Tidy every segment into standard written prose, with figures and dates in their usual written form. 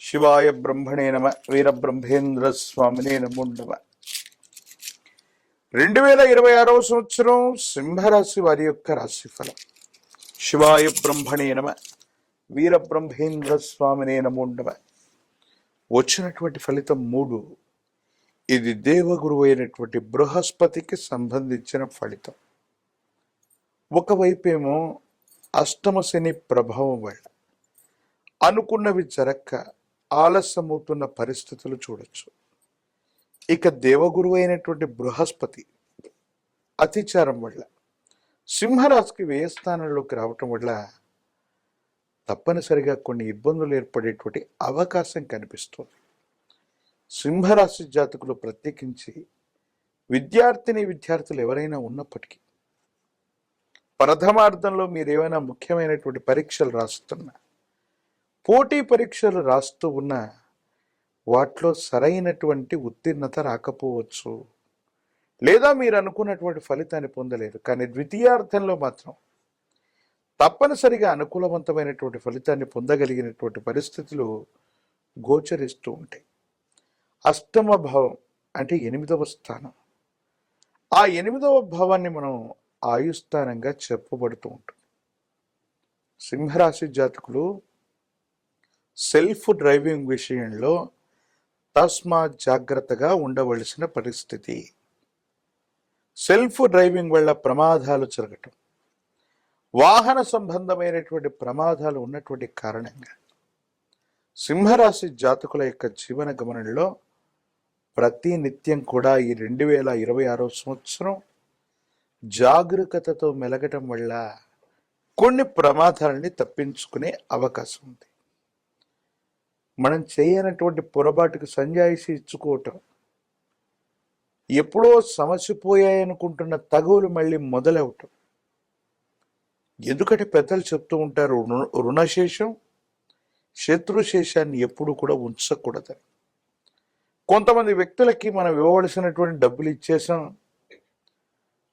శివాయ బ్రహ్మణే నమ. వీరబ్రహ్మేంద్ర స్వామినే నమో నమ. 2026 సంవత్సరం సింహరాశి వారి యొక్క రాశిఫలం. శివాయ బ్రహ్మణే నమ. వీరబ్రహ్మేంద్ర స్వామినే నమో నమ. వచ్చినటువంటి ఫలితం 3. ఇది దేవగురువు అయినటువంటి బృహస్పతికి సంబంధించిన ఫలితం. ఒకవైపేమో అష్టమ శని ప్రభావం వల్ల అనుకున్నవి జరక్క ఆలస్యమవుతున్న పరిస్థితులు చూడొచ్చు. ఇక దేవగురువు అయినటువంటి బృహస్పతి అతిచారం వల్ల సింహరాశికి వ్యయస్థానంలోకి రావటం వల్ల తప్పనిసరిగా కొన్ని ఇబ్బందులు ఏర్పడేటువంటి అవకాశం కనిపిస్తుంది. సింహరాశి జాతకులు ప్రత్యేకించి విద్యార్థులు ఎవరైనా ఉన్నప్పటికీ ప్రథమార్థంలో మీరు ఏమైనా ముఖ్యమైనటువంటి పరీక్షలు రాస్తున్నా, పోటీ పరీక్షలు రాస్తూ ఉన్న వాటిలో సరైనటువంటి ఉత్తీర్ణత రాకపోవచ్చు, లేదా మీరు అనుకున్నటువంటి ఫలితాన్ని పొందలేరు. కానీ ద్వితీయార్థంలో మాత్రం తప్పనిసరిగా అనుకూలవంతమైనటువంటి ఫలితాన్ని పొందగలిగినటువంటి పరిస్థితులు గోచరిస్తూ ఉంటాయి. అష్టమ భావం అంటే 8వ స్థానం. ఆ 8వ భావాన్ని మనం ఆయుస్థానంగా చెప్పబడుతూ ఉంటుంది. సింహరాశి జాతకులు సెల్ఫ్ డ్రైవింగ్ విషయంలో తస్మాత్ జాగ్రత్తగా ఉండవలసిన పరిస్థితి. సెల్ఫ్ డ్రైవింగ్ వల్ల ప్రమాదాలు జరగటం, వాహన సంబంధమైనటువంటి ప్రమాదాలు ఉన్నటువంటి కారణంగా సింహరాశి జాతకుల యొక్క జీవన గమనంలో ప్రతి నిత్యం కూడా ఈ 2026 సంవత్సరం జాగరూకతతో మెలగటం వల్ల కొన్ని ప్రమాదాలని తప్పించుకునే అవకాశం ఉంది. మనం చేయనటువంటి పొరపాటుకు సంజాయిషి ఇచ్చుకోవటం, ఎప్పుడో సమసిపోయాయనుకుంటున్న తగువులు మళ్ళీ మొదలవటం. ఎందుకంటే పెద్దలు చెప్తూ ఉంటారు, రుణశేషం శత్రుశేషాన్ని ఎప్పుడు కూడా ఉంచకూడదని. కొంతమంది వ్యక్తులకి మనం ఇవ్వవలసినటువంటి డబ్బులు ఇచ్చేసాం,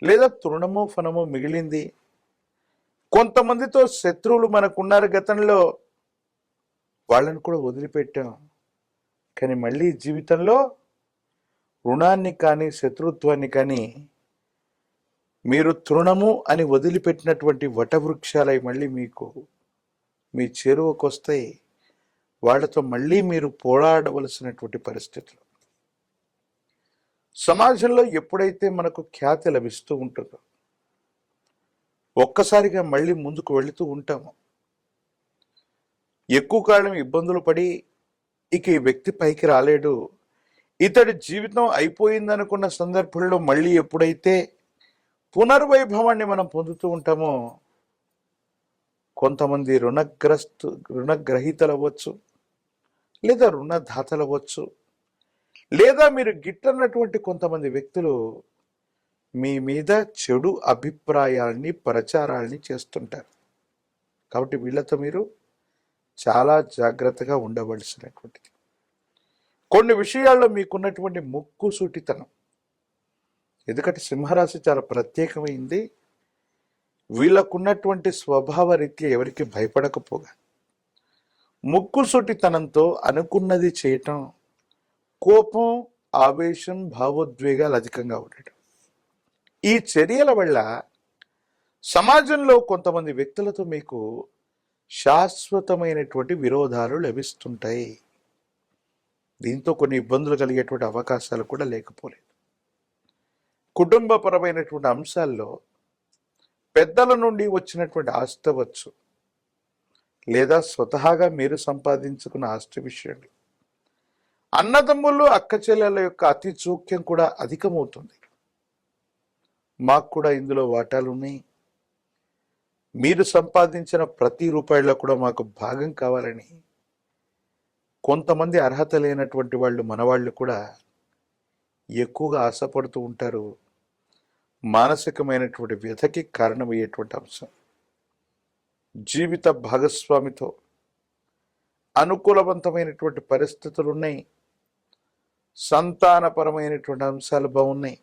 లేదా తృణమో ఫనమో మిగిలింది. కొంతమందితో శత్రువులు మనకున్నారు గతంలో, వాళ్ళని కూడా వదిలిపెట్టాం. కానీ మళ్ళీ జీవితంలో రుణాన్ని కానీ శత్రుత్వాన్ని కానీ మీరు తృణము అని వదిలిపెట్టినటువంటి వటవృక్షాలై మళ్ళీ మీకు మీ చేరువకు వస్తాయి. వాళ్ళతో మళ్ళీ మీరు పోరాడవలసినటువంటి పరిస్థితులు. సమాజంలో ఎప్పుడైతే మనకు ఖ్యాతి లభిస్తూ ఉంటుందో ఒక్కసారిగా మళ్ళీ ముందుకు వెళుతూ ఉంటాము. ఎక్కువ కాలం ఇబ్బందులు పడి ఇక ఈ వ్యక్తి పైకి రాలేడు, ఇతడి జీవితం అయిపోయిందనుకున్న సందర్భంలో మళ్ళీ ఎప్పుడైతే పునర్వైభవాన్ని మనం పొందుతూ ఉంటామో, కొంతమంది రుణగ్రహీతలు అవ్వచ్చు, లేదా రుణదాతలు అవ్వచ్చు, లేదా మీరు గిట్టన్నటువంటి కొంతమంది వ్యక్తులు మీ మీద చెడు అభిప్రాయాల్ని ప్రచారాల్ని చేస్తుంటారు. కాబట్టి వీళ్ళతో మీరు చాలా జాగ్రత్తగా ఉండవలసినటువంటిది. కొన్ని విషయాల్లో మీకున్నటువంటి ముక్కుసూటితనం, ఎందుకంటే సింహరాశి చాలా ప్రత్యేకమైంది. వీళ్ళకున్నటువంటి స్వభావ రీత్యా ఎవరికి భయపడకపోగా ముక్కుసూటితనంతో అనుకున్నది చేయటం, కోపం, ఆవేశం, భావోద్వేగాలు అధికంగా ఉండటం. ఈ చర్యల వల్ల సమాజంలో కొంతమంది వ్యక్తులతో మీకు శాశ్వతమైనటువంటి విరోధాలు లభిస్తుంటాయి. దీంతో కొన్ని ఇబ్బందులు కలిగేటువంటి అవకాశాలు కూడా లేకపోలేదు. కుటుంబపరమైనటువంటి అంశాల్లో పెద్దల నుండి వచ్చినటువంటి ఆస్తి అవ్వచ్చు, లేదా స్వతహాగా మీరు సంపాదించుకున్న ఆస్తి విషయంలో అన్నదమ్ములు అక్క చెల్లెల యొక్క అతి చూక్యం కూడా అధికమవుతుంది. మాకు కూడా ఇందులో వాటాలు ఉన్నాయి, మీరు సంపాదించిన ప్రతి రూపాయల్లో కూడా మాకు భాగం కావాలని కొంతమంది అర్హత లేనటువంటి వాళ్ళు, మనవాళ్ళు కూడా ఎక్కువగా ఆశపడుతూ ఉంటారు. మానసికమైనటువంటి వ్యధకి కారణమయ్యేటువంటి అంశం. జీవిత భాగస్వామితో అనుకూలవంతమైనటువంటి పరిస్థితులు ఉన్నాయి, సంతానపరమైనటువంటి అంశాలు బాగున్నాయి,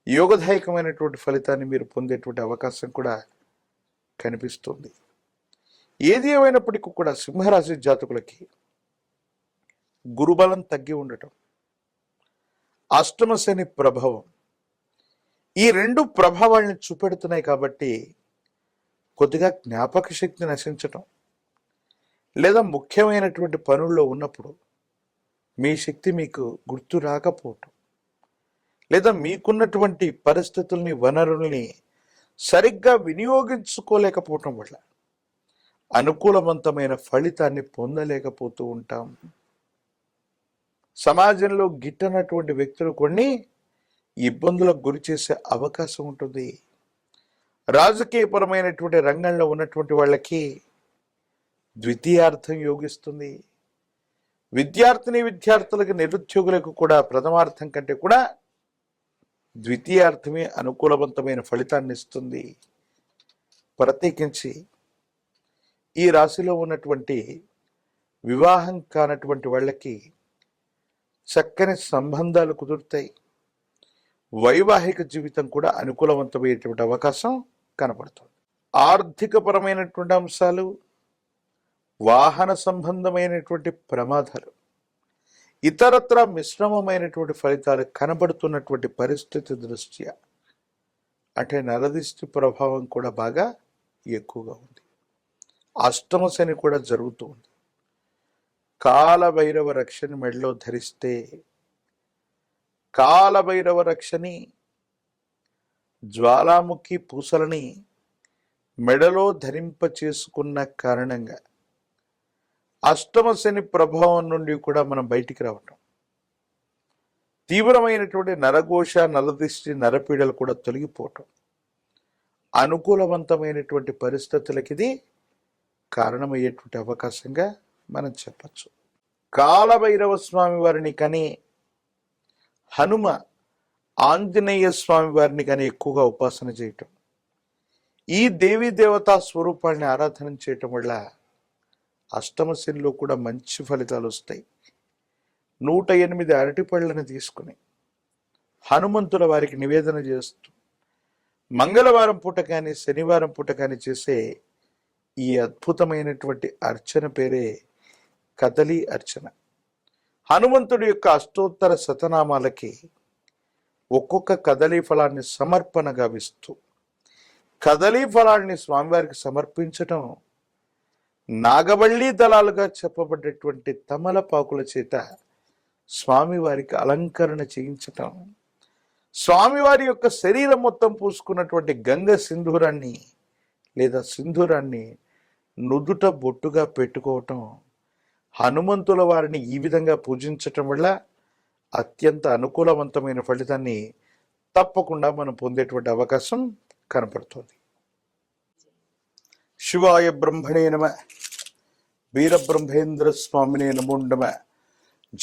యోగదాయకమైనటువంటి ఫలితాన్ని మీరు పొందేటువంటి అవకాశం కూడా కనిపిస్తుంది. ఏది ఏమైనప్పటికీ కూడా సింహరాశి జాతకులకి గురుబలం తగ్గి ఉండటం, అష్టమ శని ప్రభావం, ఈ రెండు ప్రభావాలను చూపెడుతున్నాయి. కాబట్టి కొద్దిగా జ్ఞాపక శక్తి నశించటం, లేదా ముఖ్యమైనటువంటి పనుల్లో ఉన్నప్పుడు మీ శక్తి మీకు గుర్తు రాకపోవటం, లేదా మీకున్నటువంటి పరిస్థితుల్ని, వనరుల్ని సరిగ్గా వినియోగించుకోలేకపోవటం వల్ల అనుకూలవంతమైన ఫలితాన్ని పొందలేకపోతూ ఉంటాం. సమాజంలో గిట్టనటువంటి వ్యక్తులు కొన్ని ఇబ్బందులకు గురి చేసే అవకాశం ఉంటుంది. రాజకీయపరమైనటువంటి రంగంలో ఉన్నటువంటి వాళ్ళకి ద్వితీయార్థం యోగిస్తుంది. విద్యార్థులకు, నిరుద్యోగులకు కూడా ప్రథమార్థం కంటే కూడా ద్వితీయార్థమే అనుకూలవంతమైన ఫలితాన్ని ఇస్తుంది. ప్రత్యేకించి ఈ రాశిలో ఉన్నటువంటి వివాహం కానటువంటి వాళ్ళకి చక్కని సంబంధాలు కుదురుతాయి. వైవాహిక జీవితం కూడా అనుకూలవంతమైనటువంటి అవకాశం కనపడుతుంది. ఆర్థికపరమైనటువంటి అంశాలు, వాహన సంబంధమైనటువంటి ప్రమాదాలు, ఇతరత్ర మిశ్రమమైనటువంటి ఫలితాలు కనబడుతున్నటువంటి పరిస్థితి దృష్ట్యా అంటే నరదిష్టి ప్రభావం కూడా బాగా ఎక్కువగా ఉంది. అష్టమ శని కూడా జరుగుతూ ఉంది. కాలభైరవ రక్షని మెడలో ధరిస్తే కాలభైరవ రక్షని, జ్వాలాముఖి పూసలని మెడలో ధరింప చేసుకున్న కారణంగా అష్టమ శని ప్రభావం నుండి కూడా మనం బయటికి రావటం, తీవ్రమైనటువంటి నరఘోష, నరదిష్టి, నరపీడలు కూడా తొలగిపోవటం, అనుకూలవంతమైనటువంటి పరిస్థితులకి ఇది కారణమయ్యేటువంటి అవకాశంగా మనం చెప్పచ్చు. కాలభైరవ స్వామి వారిని కానీ, హనుమ, ఆంజనేయ స్వామి వారిని కానీ ఎక్కువగా ఉపాసన చేయటం, ఈ దేవీ దేవతా స్వరూపాన్ని ఆరాధన చేయటం వల్ల అష్టమ శనిలో కూడా మంచి ఫలితాలు వస్తాయి. 108 అరటిపళ్ళను తీసుకుని హనుమంతుల వారికి నివేదన చేస్తూ మంగళవారం పూట కానీ, శనివారం పూట కానీ చేసే ఈ అద్భుతమైనటువంటి అర్చన పేరే కదలి అర్చన. హనుమంతుడి యొక్క అష్టోత్తర శతనామాలకి ఒక్కొక్క కదలీ ఫలాన్ని సమర్పణ గావిస్తూ కదలీ ఫలాన్ని స్వామివారికి సమర్పించటం, నాగవల్లి దళాలుగా చెప్పబడ్డటువంటి తమలపాకుల చేత స్వామివారికి అలంకరణ చేయించటం, స్వామివారి యొక్క శరీరం మొత్తం పూసుకున్నటువంటి గంగ సింధూరాన్ని లేదా సింధూరాన్ని నుదుట బొట్టుగా పెట్టుకోవటం, హనుమంతుల వారిని ఈ విధంగా పూజించటం వల్ల అత్యంత అనుకూలవంతమైన ఫలితాన్ని తప్పకుండా మనం పొందేటువంటి అవకాశం కనపడుతుంది. శివాయ బ్రహ్మణే నమ, వీరబ్రహ్మేంద్ర స్వామినే నమో నమ.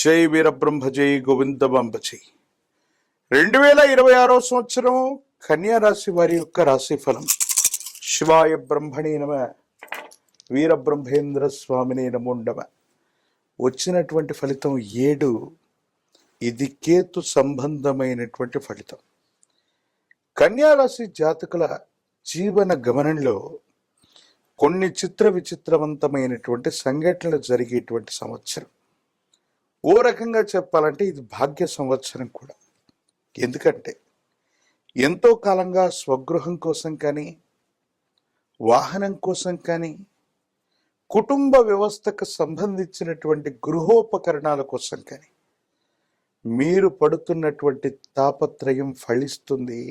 జై వీరబ్రహ్మ, జై గోవిందబంబ జై. 2026 సంవత్సరం కన్యా రాశి వారి యొక్క రాశి ఫలం. శివాయ బ్రహ్మణే నమ, వీరబ్రహ్మేంద్ర స్వామినే నమో నమ. వచ్చినటువంటి ఫలితం 7. ఇది కేతు సంబంధమైనటువంటి ఫలితం. కన్యా రాశి జాతకుల జీవన గమనంలో కొన్ని చిత్ర విచిత్రవంతమైనటువంటి సంఘటనలు జరిగేటువంటి సంవత్సరం. ఓ రకంగా చెప్పాలంటే ఇది భాగ్య సంవత్సరం కూడా. ఎందుకంటే ఎంతో కాలంగా స్వగృహం కోసం కానీ, వాహనం కోసం కానీ, కుటుంబ వ్యవస్థకు సంబంధించినటువంటి గృహోపకరణాల కోసం కానీ మీరు పడుతున్నటువంటి తాపత్రయం ఫలిస్తుంది.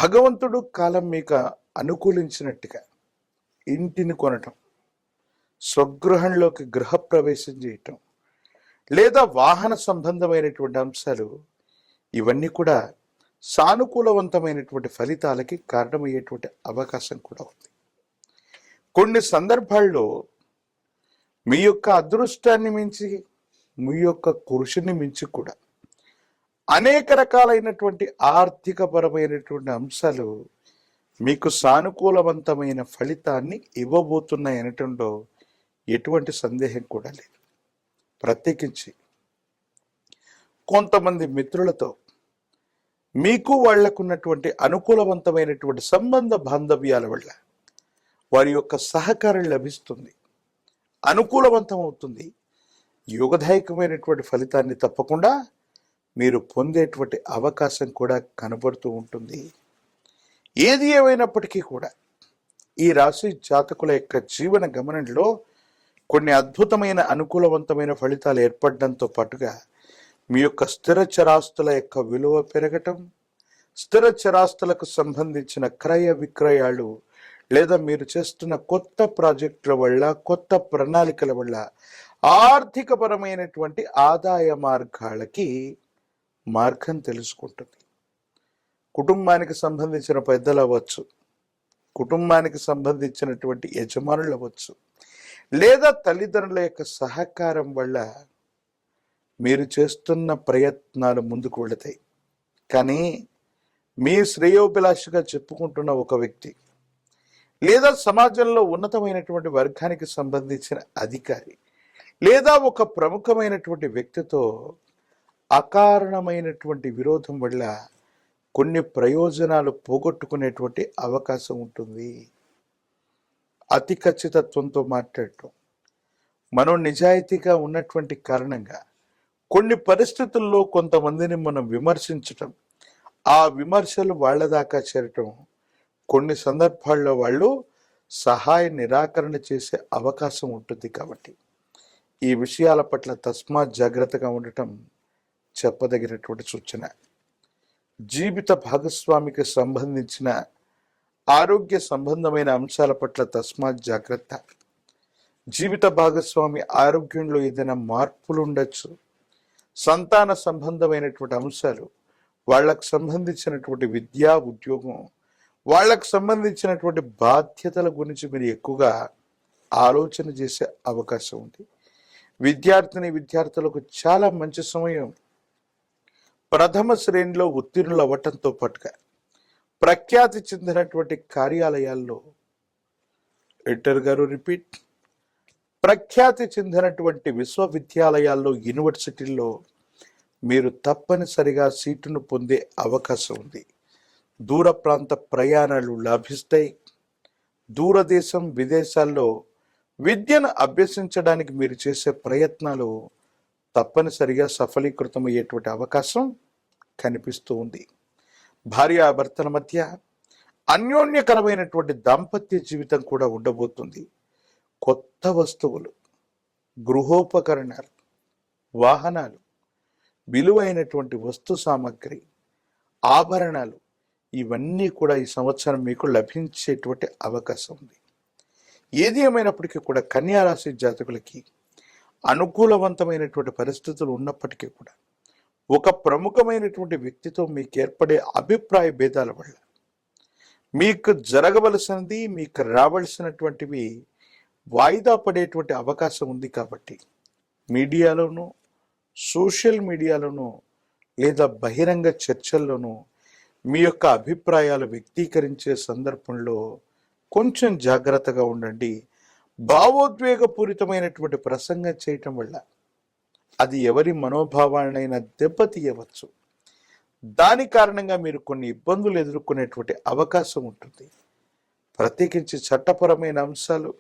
భగవంతుడు కాలం మీకు అనుకూలించినట్టుగా ఇంటిని కొనటం, స్వగృహంలోకి గృహప్రవేశం చేయటం, లేదా వాహన సంబంధమైనటువంటి అంశాలు, ఇవన్నీ కూడా సానుకూలవంతమైనటువంటి ఫలితాలకి కారణమయ్యేటువంటి అవకాశం కూడా ఉంది. కొన్ని సందర్భాల్లో మీ యొక్క అదృష్టాన్ని మించి, మీ యొక్క కృషిని మించి కూడా అనేక రకాలైనటువంటి ఆర్థికపరమైనటువంటి అంశాలు మీకు సానుకూలవంతమైన ఫలితాన్ని ఇవ్వబోతున్నాయి అనటంలో ఎటువంటి సందేహం కూడా లేదు. ప్రత్యేకించి కొంతమంది మిత్రులతో మీకు వాళ్లకున్నటువంటి అనుకూలవంతమైనటువంటి సంబంధ బాంధవ్యాల వల్ల వారి యొక్క సహకారం లభిస్తుంది, అనుకూలవంతం అవుతుంది. యోగదాయకమైనటువంటి ఫలితాన్ని తప్పకుండా మీరు పొందేటువంటి అవకాశం కూడా కనబడుతూ ఉంటుంది. ఏది ఏమైనప్పటికీ కూడా ఈ రాశి జాతకుల యొక్క జీవన గమనంలో కొన్ని అద్భుతమైన అనుకూలవంతమైన ఫలితాలు ఏర్పడడంతో పాటుగా మీ యొక్క స్థిర చరాస్తుల యొక్క విలువ పెరగటం, స్థిర చరాస్తులకు సంబంధించిన క్రయ విక్రయాలు లేదా మీరు చేస్తున్న కొత్త ప్రాజెక్టుల వల్ల, కొత్త ప్రణాళికల వల్ల ఆర్థికపరమైనటువంటి ఆదాయ మార్గాలకి మార్గం తెలుసుకుంటుంది. కుటుంబానికి సంబంధించిన పెద్దలు అవ్వచ్చు, కుటుంబానికి సంబంధించినటువంటి యజమానులు అవ్వచ్చు, లేదా తల్లిదండ్రుల యొక్క సహకారం వల్ల మీరు చేస్తున్న ప్రయత్నాలు ముందుకు వెళతాయి. కానీ మీ శ్రేయోభిలాషిగా చెప్పుకుంటున్న ఒక వ్యక్తి లేదా సమాజంలో ఉన్నతమైనటువంటి వర్గానికి సంబంధించిన అధికారి లేదా ఒక ప్రముఖమైనటువంటి వ్యక్తితో అకారణమైనటువంటి విరోధం వల్ల కొన్ని ప్రయోజనాలు పోగొట్టుకునేటువంటి అవకాశం ఉంటుంది. అతి ఖచ్చితత్వంతో మాట్లాడటం, మనం నిజాయితీగా ఉన్నటువంటి కారణంగా కొన్ని పరిస్థితుల్లో కొంతమందిని మనం విమర్శించటం, ఆ విమర్శలు వాళ్ళ దాకా చేరటం, కొన్ని సందర్భాల్లో వాళ్ళు సహాయ నిరాకరణ చేసే అవకాశం ఉంటుంది. కాబట్టి ఈ విషయాల పట్ల తస్మాత్ జాగ్రత్తగా ఉండటం చెప్పదగినటువంటి సూచన. జీవిత భాగస్వామికి సంబంధించిన ఆరోగ్య సంబంధమైన అంశాల పట్ల తస్మాత్ జాగ్రత్త. జీవిత భాగస్వామి ఆరోగ్యంలో ఏదైనా మార్పులు ఉండొచ్చు, సంతాన సంబంధమైనటువంటి అంశాలు, వాళ్ళకు సంబంధించినటువంటి విద్యా ఉద్యోగం, వాళ్ళకు సంబంధించినటువంటి బాధ్యతల గురించి మీరు ఎక్కువగా ఆలోచన చేసే అవకాశం ఉంది. విద్యార్థులకు చాలా మంచి సమయం. ప్రథమ శ్రేణిలో ఉత్తీర్ణులు అవ్వటంతో పాటుగా ప్రఖ్యాతి చెందినటువంటి కార్యాలయాల్లో ప్రఖ్యాతి చెందినటువంటి విశ్వవిద్యాలయాల్లో, యూనివర్సిటీల్లో మీరు తప్పనిసరిగా సీటును పొందే అవకాశం ఉంది. దూర ప్రాంత ప్రయాణాలు లభిస్తాయి. దూరదేశం విదేశాల్లో విద్యను అభ్యసించడానికి మీరు చేసే ప్రయత్నాలు తప్పనిసరిగా సఫలీకృతమయ్యేటువంటి అవకాశం కనిపిస్తూ ఉంది. భార్యాభర్తల మధ్య అన్యోన్యకరమైనటువంటి దాంపత్య జీవితం కూడా ఉండబోతుంది. కొత్త వస్తువులు, గృహోపకరణాలు, వాహనాలు, విలువైనటువంటి వస్తు సామాగ్రి, ఆభరణాలు ఇవన్నీ కూడా ఈ సంవత్సరం మీకు లభించేటువంటి అవకాశం ఉంది. ఏది ఏమైనప్పటికీ కూడా కన్యా రాశి జాతకులకి అనుకూలవంతమైనటువంటి పరిస్థితులు ఉన్నప్పటికీ కూడా ఒక ప్రముఖమైనటువంటి వ్యక్తితో మీకు ఏర్పడే అభిప్రాయ భేదాల వల్ల మీకు జరగవలసినది, మీకు రావలసినటువంటివి వాయిదా పడేటువంటి అవకాశం ఉంది. కాబట్టి మీడియాలోనూ, సోషల్ మీడియాలోనూ లేదా బహిరంగ చర్చల్లోనూ మీ యొక్క అభిప్రాయాలు వ్యక్తీకరించే సందర్భంలో కొంచెం జాగ్రత్తగా ఉండండి. భావోద్వేగపూరితమైనటువంటి ప్రసంగం చేయటం వల్ల అది ఎవరి మనోభావాలనైనా దెబ్బతీయవచ్చు. దాని కారణంగా మీరు కొన్ని ఇబ్బందులు ఎదుర్కొనేటువంటి అవకాశం ఉంటుంది. ప్రత్యేకించి చట్టపరమైన అంశాలు,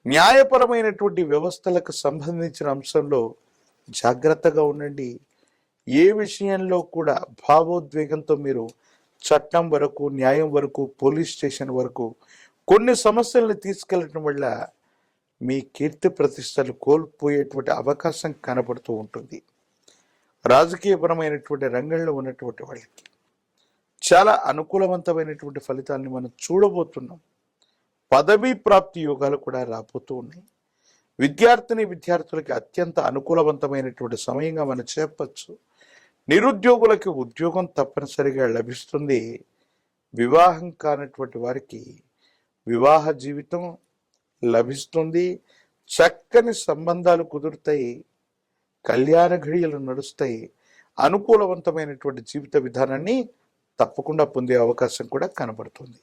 న్యాయపరమైనటువంటి వ్యవస్థలకు సంబంధించిన అంశంలో జాగ్రత్తగా ఉండండి. ఏ విషయంలో కూడా భావోద్వేగంతో మీరు చట్టం వరకు, న్యాయం వరకు, పోలీస్ స్టేషన్ వరకు కొన్ని సమస్యలను తీసుకెళ్లడం వల్ల మీ కీర్తి ప్రతిష్టలు కోల్పోయేటువంటి అవకాశం కనబడుతూ ఉంటుంది. రాజకీయపరమైనటువంటి రంగంలో ఉన్నటువంటి వాళ్ళకి చాలా అనుకూలవంతమైనటువంటి ఫలితాలను మనం చూడబోతున్నాం. పదవీ ప్రాప్తి యోగాలు కూడా రాబోతూ ఉన్నాయి. విద్యార్థులకి అత్యంత అనుకూలవంతమైనటువంటి సమయంగా మనం చెప్పచ్చు. నిరుద్యోగులకి ఉద్యోగం తప్పనిసరిగా లభిస్తుంది. వివాహం కానటువంటి వారికి వివాహ జీవితం లభిస్తుంది. చక్కని సంబంధాలు కుదురుతాయి. కళ్యాణ ఘడియలు నడుస్తాయి. అనుకూలవంతమైనటువంటి జీవిత విధానాన్ని తప్పకుండా పొందే అవకాశం కూడా కనబడుతుంది.